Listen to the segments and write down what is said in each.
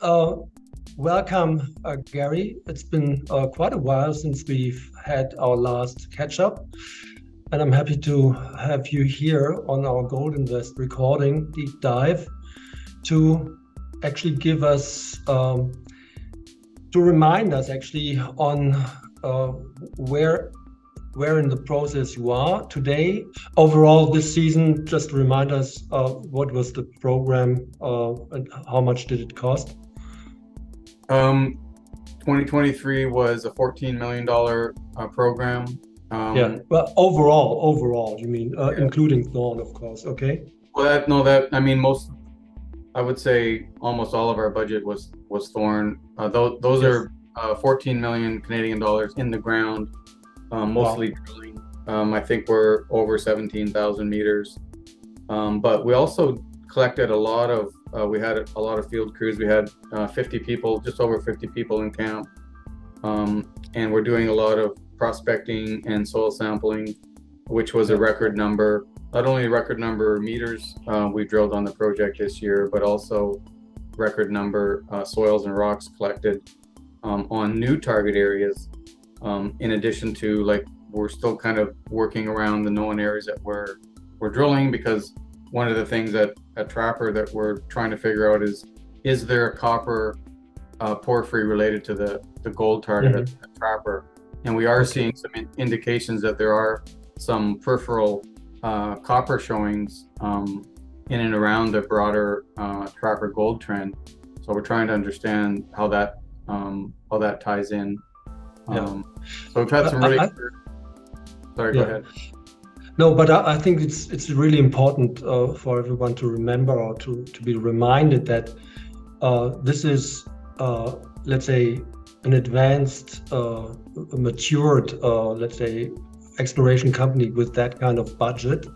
Uh, Welcome, Gary. It's been quite a while since we've had our last catch up, and I'm happy to have you here on our Gold Invest recording deep dive to actually give us, to remind us actually on uh, where where in the process you are today. Overall, this season, just remind us what was the program and how much did it cost? Um, 2023 was a $14 million program. Yeah, well, overall, you mean Yeah. including Thorn, of course. Okay. Well, I mean, I would say almost all of our budget was Thorn. Those Yes. are 14 million Canadian dollars in the ground, Wow. mostly drilling. I think we're over 17,000 meters. But we also collected a lot of, we had a lot of field crews. We had 50 people, just over 50 people in camp. And we're doing a lot of prospecting and soil sampling, which was a Yeah. record number. Not only a record number of meters we drilled on the project this year, but also record number soils and rocks collected on new target areas. In addition to, like, we're still kind of working around the known areas that we're drilling, because one of the things at Trapper that we're trying to figure out is there a copper porphyry related to the gold target Hmm. at Trapper? And we are Okay. seeing some indications that there are some peripheral copper showings in and around the broader Trapper gold trend. So we're trying to understand how that ties in. Yeah. So we've had some really, I sorry, go yeah. ahead. No, but I think it's really important for everyone to remember or to be reminded that this is, let's say, an advanced, matured, let's say, exploration company with that kind of budget.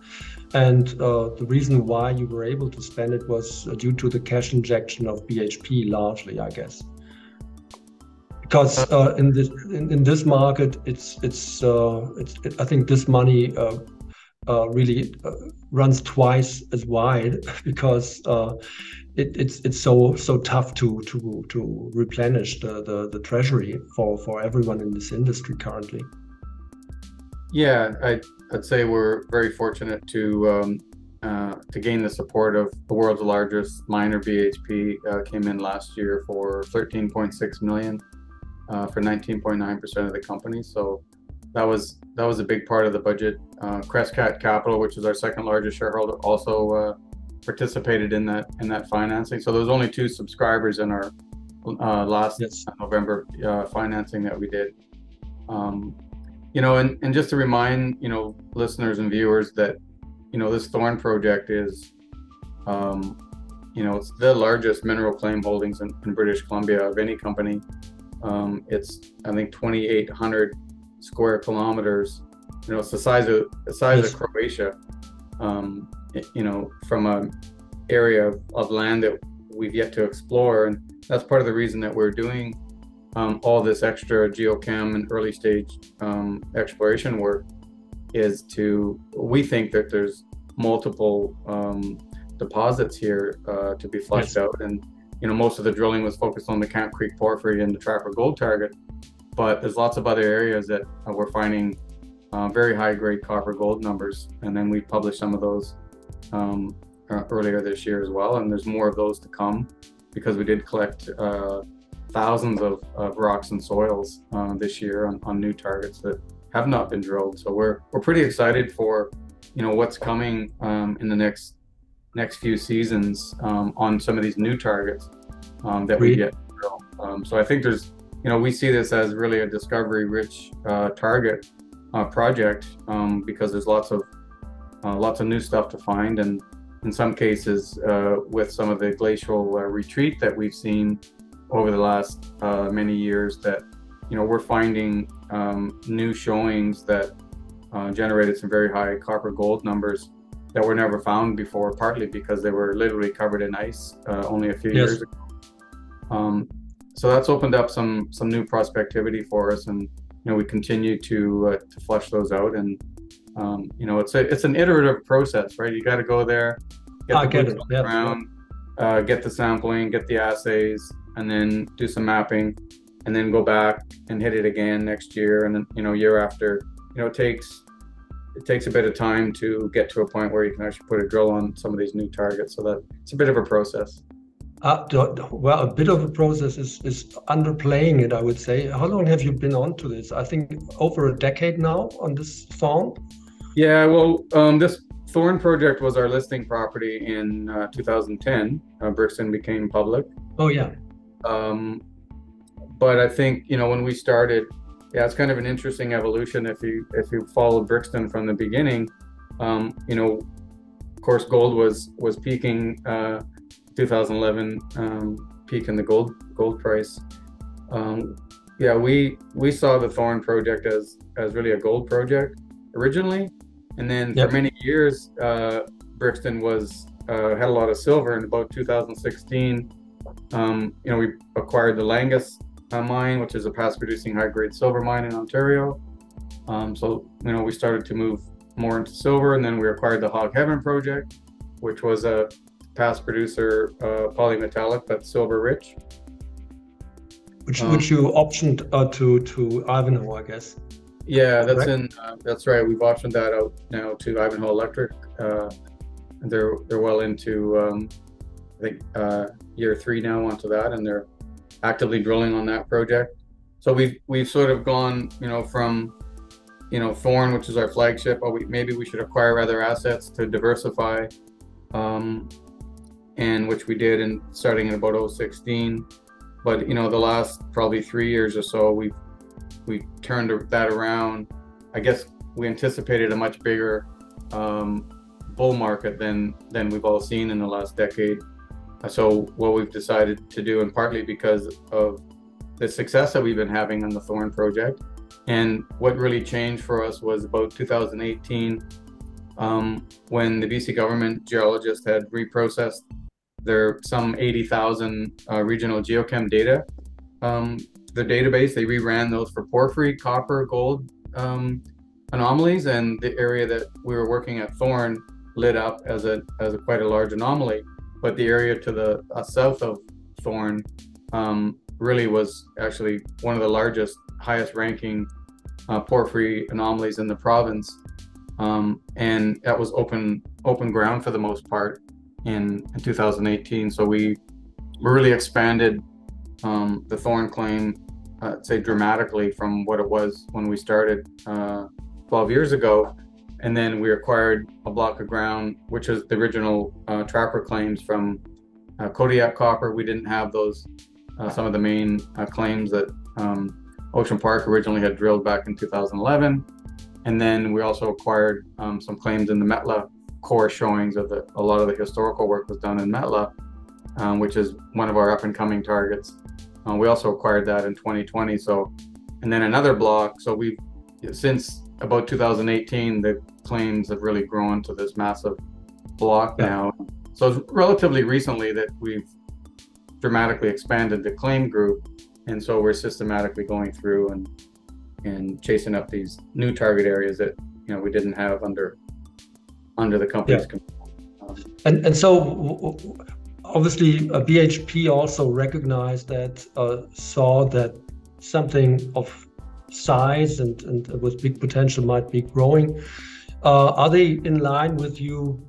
And the reason why you were able to spend it was due to the cash injection of BHP largely, I guess. Because in this market, I think this money really runs twice as wide because it's so tough to replenish the treasury for everyone in this industry currently. Yeah, I'd say we're very fortunate to gain the support of the world's largest miner, BHP. Came in last year for 13.6 million for 19.9% of the company. So that was a big part of the budget. Crescat Capital, which is our second largest shareholder, also participated in that financing. So there was only two subscribers in our last Yes. November financing that we did. Um, and just to remind, listeners and viewers that, this Thorn project is, it's the largest mineral claim holdings in British Columbia of any company. It's, I think, 2,800 square kilometers. It's the size of Yes. Croatia. From an area of land that we've yet to explore, and that's part of the reason that we're doing all this extra geochem and early stage exploration work. We think that there's multiple deposits here to be flushed Yes. out, and most of the drilling was focused on the Camp Creek porphyry and the Trapper gold target, but there's lots of other areas that we're finding very high grade copper gold numbers, and then we published some of those earlier this year as well, and there's more of those to come because we did collect thousands of rocks and soils this year on new targets that have not been drilled. So we're pretty excited for what's coming in the next few seasons on some of these new targets that we Agreed. get to drill. So I think we see this as really a discovery-rich target project because there's lots of new stuff to find, and in some cases, with some of the glacial retreat that we've seen over the last many years, that we're finding new showings that generated some very high copper gold numbers that were never found before, partly because they were literally covered in ice only a few Yes. years ago. So that's opened up some new prospectivity for us, and we continue to flush those out. And it's an iterative process, right? You got to go there, get I the get boots it. on the Yeah. ground, get the sampling, get the assays, and then do some mapping, and then go back and hit it again next year, and then year after. It takes a bit of time to get to a point where you can actually put a drill on some of these new targets. So that it's a bit of a process. Well, a bit of a process is underplaying it, I would say. How long have you been on to this? I think over a decade now on this Thorn? Yeah, well, this Thorn project was our listing property in 2010. Brixton became public. Oh, yeah. But I think, when we started, yeah, it's kind of an interesting evolution if you followed Brixton from the beginning. Of course, gold was peaking, 2011 peak in the gold price. Yeah, we saw the Thorn project as really a gold project originally, and then for many years Brixton had a lot of silver. In about 2016, we acquired the Langus mine, which is a past producing high grade silver mine in Ontario. So we started to move more into silver, and then we acquired the Hog Heaven project, which was a past producer, polymetallic but silver rich, which you optioned to Ivanhoe, I guess. Yeah, that's right. We've optioned that out now to Ivanhoe Electric. They're well into I think year 3 now onto that, and they're actively drilling on that project. So we've sort of gone from Thorn, which is our flagship. Maybe we should acquire other assets to diversify, and which we did starting in about 2016. But the last probably 3 years or so, we turned that around. I guess we anticipated a much bigger bull market than we've all seen in the last decade. So what we've decided to do, and partly because of the success that we've been having on the Thorn project, and what really changed for us was about 2018, when the BC government geologists had reprocessed their some 80,000 regional geochem data. The database, they reran those for porphyry, copper, gold anomalies, and the area that we were working at Thorn lit up as a quite a large anomaly. But the area to the south of Thorn really was actually one of the largest, highest ranking porphyry anomalies in the province, and that was open ground for the most part in 2018. So we really expanded the Thorn claim, say dramatically from what it was when we started 12 years ago. And then we acquired a block of ground, which is the original trapper claims from Kodiak Copper. We didn't have those, some of the main claims that Ocean Park originally had drilled back in 2011. And then we also acquired some claims in the Metla core showings of a lot of the historical work was done in Metla, which is one of our up and coming targets. We also acquired that in 2020. So, and then another block. So since about 2018, the claims have really grown to this massive block now. So it's relatively recently that we've dramatically expanded the claim group, and so we're systematically going through and chasing up these new target areas that we didn't have under the company's control. And so obviously BHP also recognized that, saw that something of size and with big potential might be growing. Are they in line with you,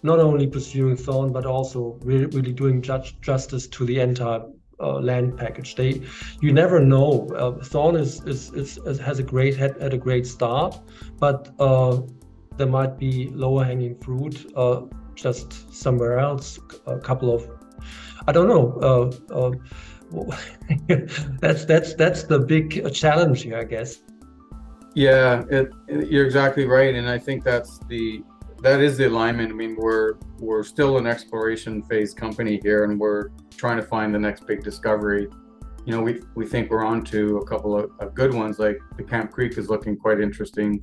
not only pursuing Thorn, but also really doing justice to the entire land package? You never know. Thorn has a great start, but there might be lower hanging fruit just somewhere else. A couple of, I don't know. That's the big challenge here, I guess. Yeah, you're exactly right, and I think that is the alignment. I mean, we're still an exploration phase company here, and we're trying to find the next big discovery. We think we're on to a couple of good ones, like the Camp Creek is looking quite interesting.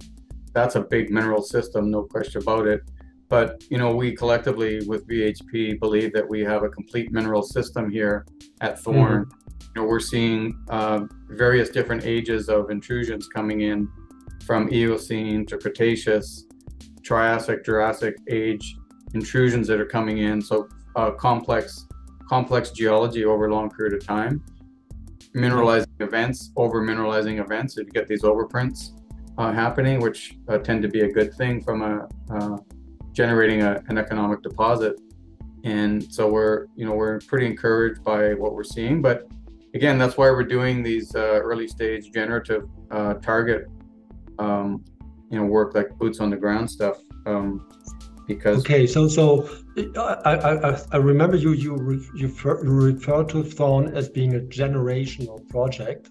That's a big mineral system, no question about it. But we collectively with BHP believe that we have a complete mineral system here at Thorn. We're seeing various different ages of intrusions coming in, from Eocene to Cretaceous, Triassic, Jurassic age intrusions that are coming in. So complex complex geology over a long period of time, mineralizing events, over mineralizing events. You get these overprints happening, which tend to be a good thing from generating an economic deposit. And so we're pretty encouraged by what we're seeing. But again, that's why we're doing these early stage generative target work, like boots on the ground stuff. Because okay, so I remember you refer to Thorn as being a generational project.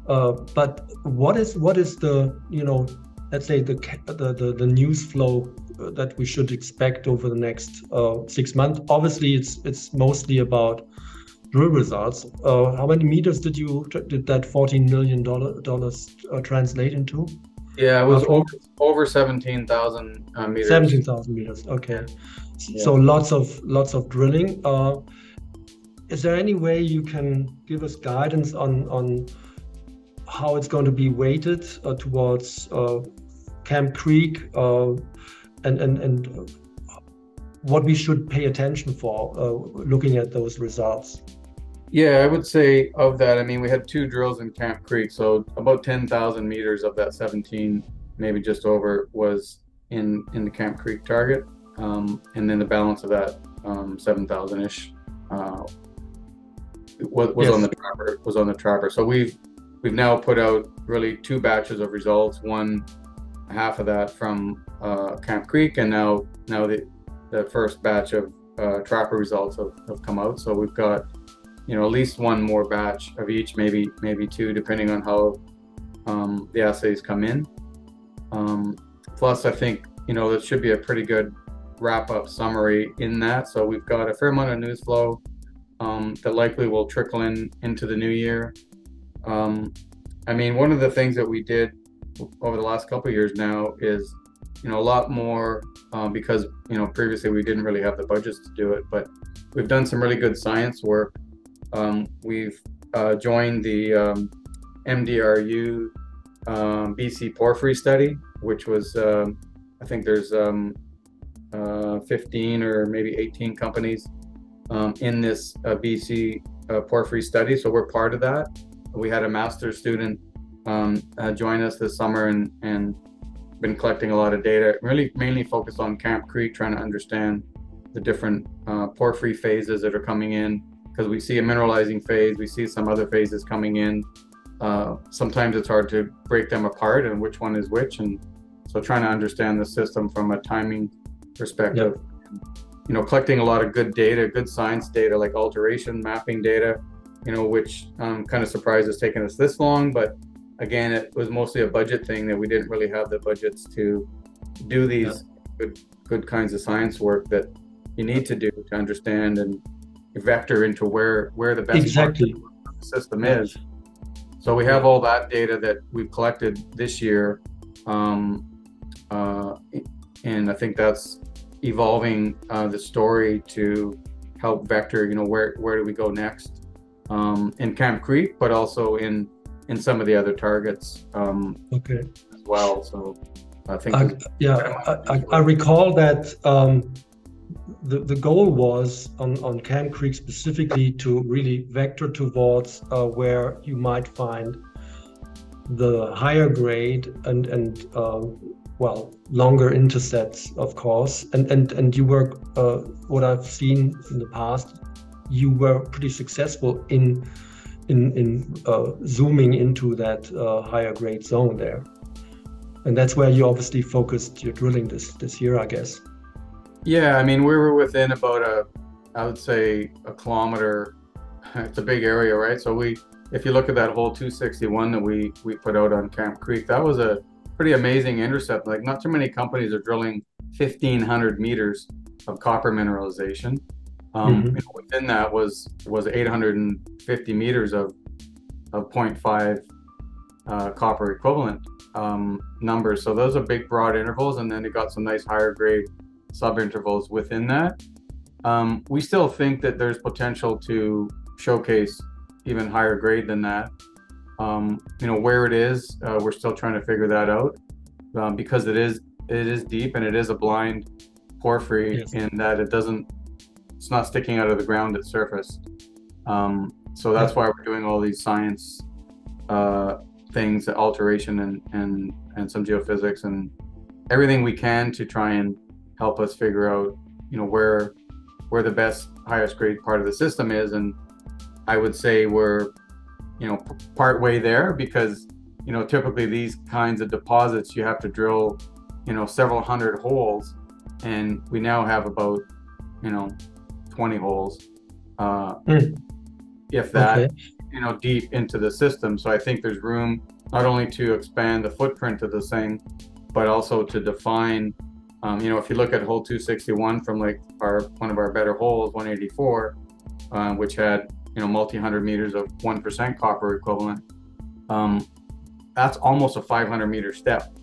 But what is the let's say the news flow that we should expect over the next 6 months? Obviously, it's mostly about drill results. How many meters did that $14 million translate into? Yeah, it was over 17,000 meters. 17,000 meters. Okay, yeah. So lots of drilling. Is there any way you can give us guidance on how it's going to be weighted towards Camp Creek and what we should pay attention for looking at those results? Yeah, I would say of that, I mean, we had 2 drills in Camp Creek, so about 10,000 meters of that 17, maybe just over, was in the Camp Creek target, and then the balance of that 7,000-ish was on the trapper. So we've now put out really 2 batches of results, one half of that from Camp Creek, and now the first batch of trapper results have come out. So we've got at least 1 more batch of each, maybe 2, depending on how the assays come in. Plus, I think that should be a pretty good wrap-up summary in that. So we've got a fair amount of news flow that likely will trickle into the new year. I mean, one of the things that we did over the last couple of years now is a lot more because previously we didn't really have the budgets to do it, but we've done some really good science work. We've joined the MDRU BC porphyry study, which was I think there's 15 or maybe 18 companies in this BC porphyry study, so we're part of that. We had a master's student join us this summer and been collecting a lot of data, really mainly focused on Camp Creek, trying to understand the different porphyry phases that are coming in, because we see a mineralizing phase, we see some other phases coming in. Sometimes it's hard to break them apart and which one is which, and so trying to understand the system from a timing perspective. Yep. Collecting a lot of good data, good science data, like alteration mapping data, which kind of surprised us taking us this long, but again, it was mostly a budget thing, that we didn't really have the budgets to do these good kinds of science work that you need to do to understand and vector into where the best part of the system is. So we have all that data that we've collected this year, and I think that's evolving the story to help vector, where do we go next in Camp Creek, but also in some of the other targets as well. So I think I recall that the goal was on Camp Creek specifically to really vector towards where you might find the higher grade and longer intercepts, of course, and you were what I've seen in the past, you were pretty successful in zooming into that higher grade zone there, and that's where you obviously focused your drilling this year, I guess. Yeah, I mean, we were within about I would say a kilometer. It's a big area, right? So if you look at that hole 261 that we put out on Camp Creek, that was a pretty amazing intercept. Like, not too many companies are drilling 1,500 meters of copper mineralization. Within that was 850 meters of 0.5 copper equivalent numbers. So those are big, broad intervals, and then it got some nice higher grade sub-intervals within that. We still think that there's potential to showcase even higher grade than that. Where it is, we're still trying to figure that out, because it is deep and it is a blind porphyry, in that it doesn't it's not sticking out of the ground at surface. So that's why we're doing all these science things, alteration and some geophysics and everything we can to try and help us figure out, where the best, highest grade part of the system is. And I would say we're, part way there, because, typically these kinds of deposits, you have to drill, several hundred holes, and we now have about, 20 holes, if that, deep into the system. So I think there's room not only to expand the footprint of this thing, but also to define, if you look at hole 261 from like one of our better holes, 184, which had, multi-hundred meters of 1% copper equivalent, that's almost a 500-meter step.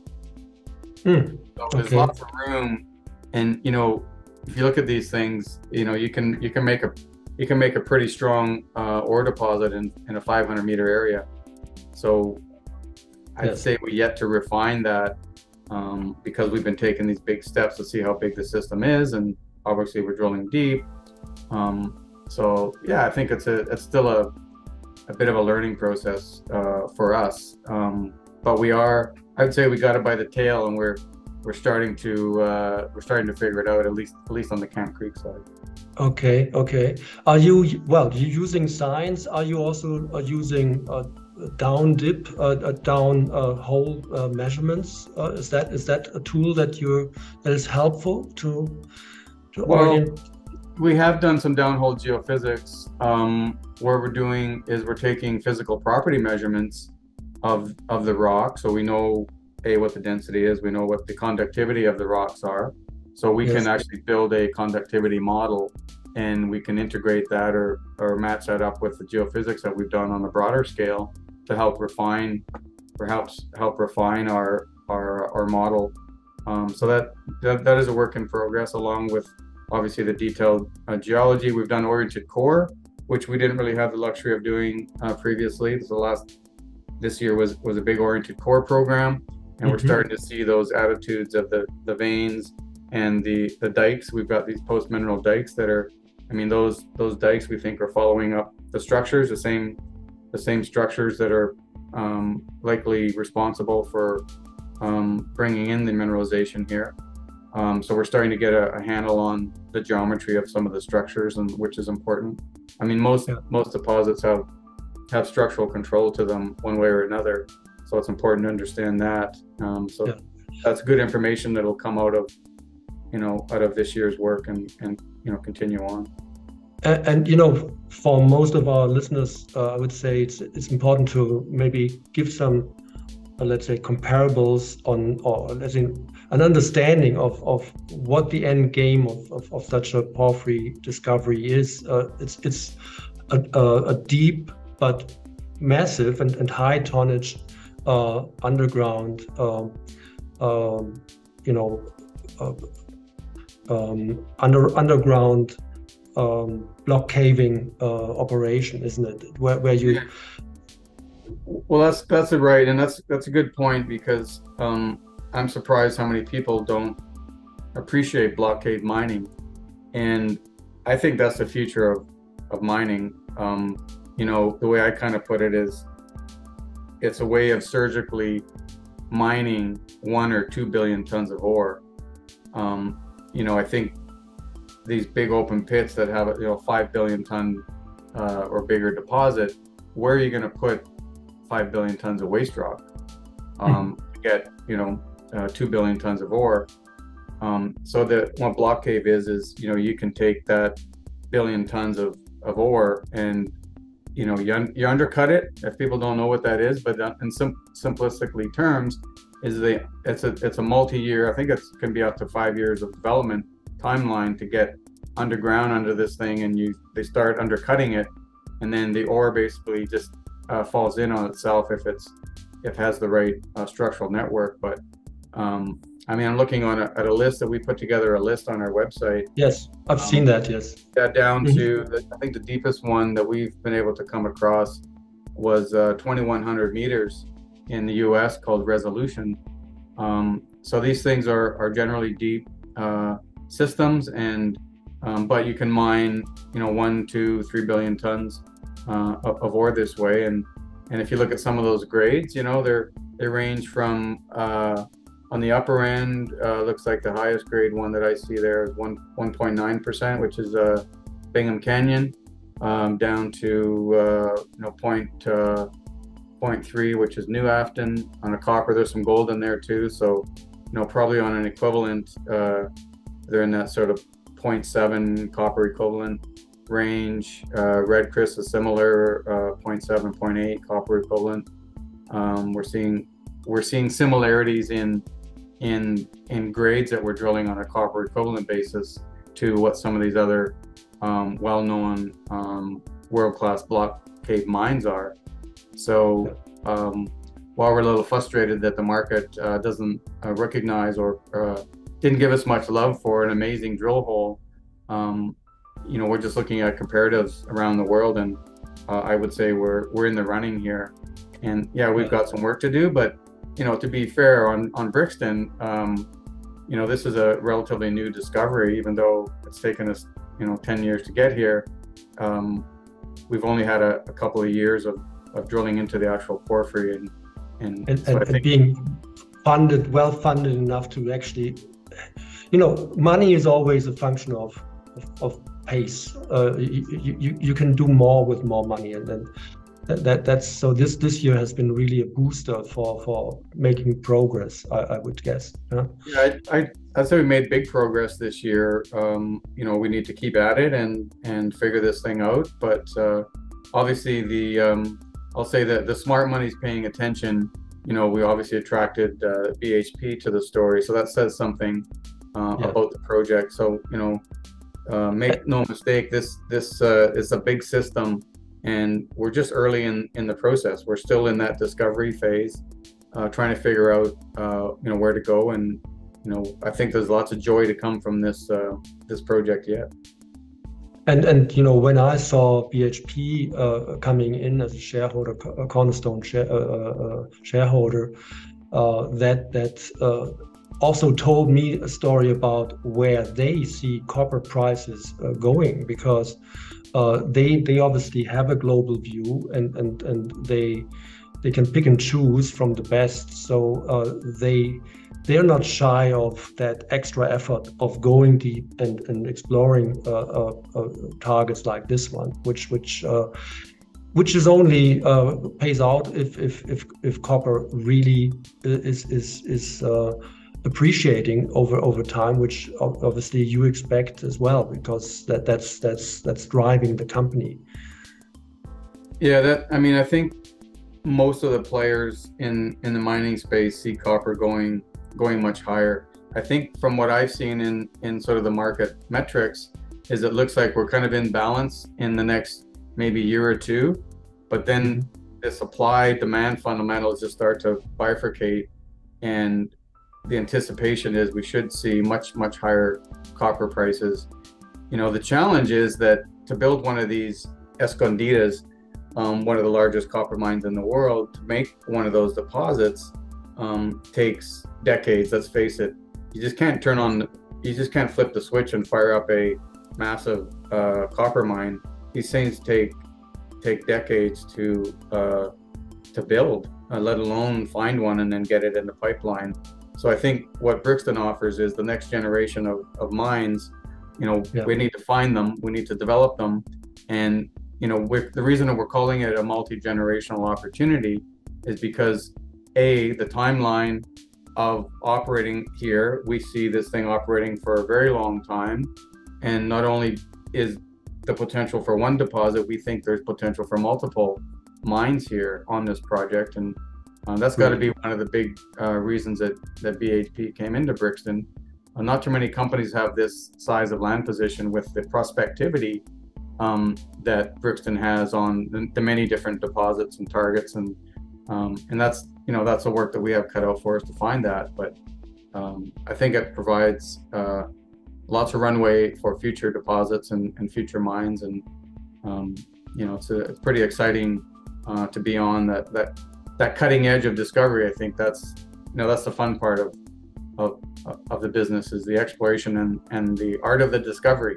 So there's lots of room. And, if you look at these things, you can make a pretty strong ore deposit in a 500-meter area. So I'd say we yet to refine that, because we've been taking these big steps to see how big the system is, and obviously we're drilling deep. So yeah, I think it's still a bit of a learning process for us. But I'd say we got it by the tail, and we're starting to figure it out, at least on the Camp Creek side. Okay. Are you using science? Are you also using down dip, down hole measurements? Is that a tool that is helpful to orient? We have done some downhole geophysics. What we're doing is we're taking physical property measurements of the rock, so we know what the density is, we know what the conductivity of the rocks are, so we can actually build a conductivity model, and we can integrate that or match that up with the geophysics that we've done on a broader scale to help refine, perhaps help refine our model. So that is a work in progress, along with obviously the detailed geology. We've done oriented core, which we didn't really have the luxury of doing previously. So this year was a big oriented core program, and we're starting to see those attitudes of the veins and the dikes. We've got these post mineral dikes that are, those dikes we think are following up the structures, the same structures that are likely responsible for bringing in the mineralization here. So we're starting to get a handle on the geometry of some of the structures, and which is important. Most deposits have structural control to them one way or another, so it's important to understand that. That's good information that will come out of this year's work and continue on. And for most of our listeners, I would say it's important to maybe give some, let's say, comparables or let's say an understanding of what the end game of such a porphyry discovery is. It's a deep but massive and high tonnage underground underground block caving operation, isn't it? Where you Well, that's right, and that's a good point, because I'm surprised how many people don't appreciate block cave mining, and I think that's the future of mining. The way I kind of put it is, it's a way of surgically mining 1 or 2 billion tons of ore. I think these big open pits that have a 5 billion ton or bigger deposit, where are you going to put 5 billion tons of waste rock to get 2 billion tons of ore? So what block cave is you can take that billion tons of ore and you undercut it. If people don't know what that is, but in simplistically terms, it's a multi-year, I think it can be up to 5 years of development timeline to get underground under this thing, and they start undercutting it, and then the ore basically just falls in on itself if it has the right structural network. But I'm looking at a list that we put together, a list on our website. Yes, I've seen that. Yes, that down to I think the deepest one that we've been able to come across was 2,100 meters in the U.S. called Resolution. So these things are generally deep systems, and but you can mine, 1, 2, 3 billion tons of ore this way. And if you look at some of those grades, they range from on the upper end, looks like the highest grade one that I see there is 1.9%, which is Bingham Canyon, down to 0.3, which is New Afton. On a copper, there's some gold in there too. So, probably on an equivalent, they're in that sort of 0.7 copper equivalent range. Red Chris is similar, 0.7, 0.8 copper equivalent. We're seeing similarities in grades that we're drilling on a copper equivalent basis to what some of these other well-known world-class block cave mines are. So while we're a little frustrated that the market doesn't recognize or didn't give us much love for an amazing drill hole, we're just looking at comparatives around the world, and I would say we're in the running here. And yeah, we've got some work to do, but to be fair on Brixton, this is a relatively new discovery, even though it's taken us 10 years to get here. We've only had a couple of years of drilling into the actual porphyry, and so I think being well funded enough to actually, money is always a function of pace. You can do more with more money, and then that's so this year has been really a booster for making progress, I would guess. Yeah, I'd say we made big progress this year. We need to keep at it and figure this thing out, but obviously I'll say that the smart money's paying attention. We obviously attracted BHP to the story, so that says something about the project. So make no mistake, this is a big system, and we're just early in the process. We're still in that discovery phase, trying to figure out where to go, and I think there's lots of joy to come from this project yet. And when I saw BHP coming in as a shareholder, a cornerstone shareholder, that also told me a story about where they see copper prices going, because they obviously have a global view, and they can pick and choose from the best. So they're not shy of that extra effort of going deep and exploring targets like this one, which is only pays out if copper really is appreciating over time, which obviously you expect as well, because that's driving the company. Yeah, I think most of the players in the mining space see copper going much higher. I think from what I've seen in sort of the market metrics is it looks like we're kind of in balance in the next maybe year or two, but then the supply demand fundamentals just start to bifurcate, and the anticipation is we should see much higher copper prices. The challenge is that to build one of these Escondidas, one of the largest copper mines in the world, to make one of those deposits takes decades. Let's face it. You just can't flip the switch and fire up a massive copper mine. These things take decades to build, let alone find one and then get it in the pipeline. So I think what Brixton offers is the next generation of mines. We need to find them, we need to develop them, and the reason that we're calling it a multi-generational opportunity is because the timeline of operating here, we see this thing operating for a very long time, and not only is the potential for one deposit, we think there's potential for multiple mines here on this project, and that's got to be one of the big reasons that BHP came into Brixton. Not too many companies have this size of land position with the prospectivity that Brixton has on the many different deposits and targets, and that's that's the work that we have cut out for us to find that. But I think it provides lots of runway for future deposits and future mines, and it's pretty exciting to be on that cutting edge of discovery. I think that's the fun part of the business, is the exploration and the art of the discovery.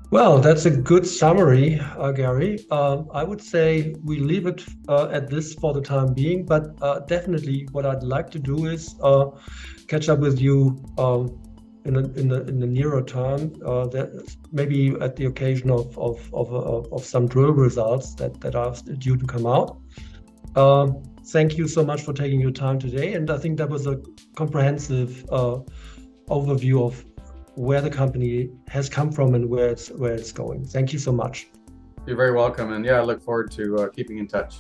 Well, that's a good summary, Gary. I would say we leave it at this for the time being, but definitely what I'd like to do is catch up with you in the nearer term, that maybe at the occasion of some drill results that are due to come out. Thank you so much for taking your time today, and I think that was a comprehensive overview of where the company has come from and where it's going. Thank you so much. You're very welcome, and yeah, I look forward to keeping in touch.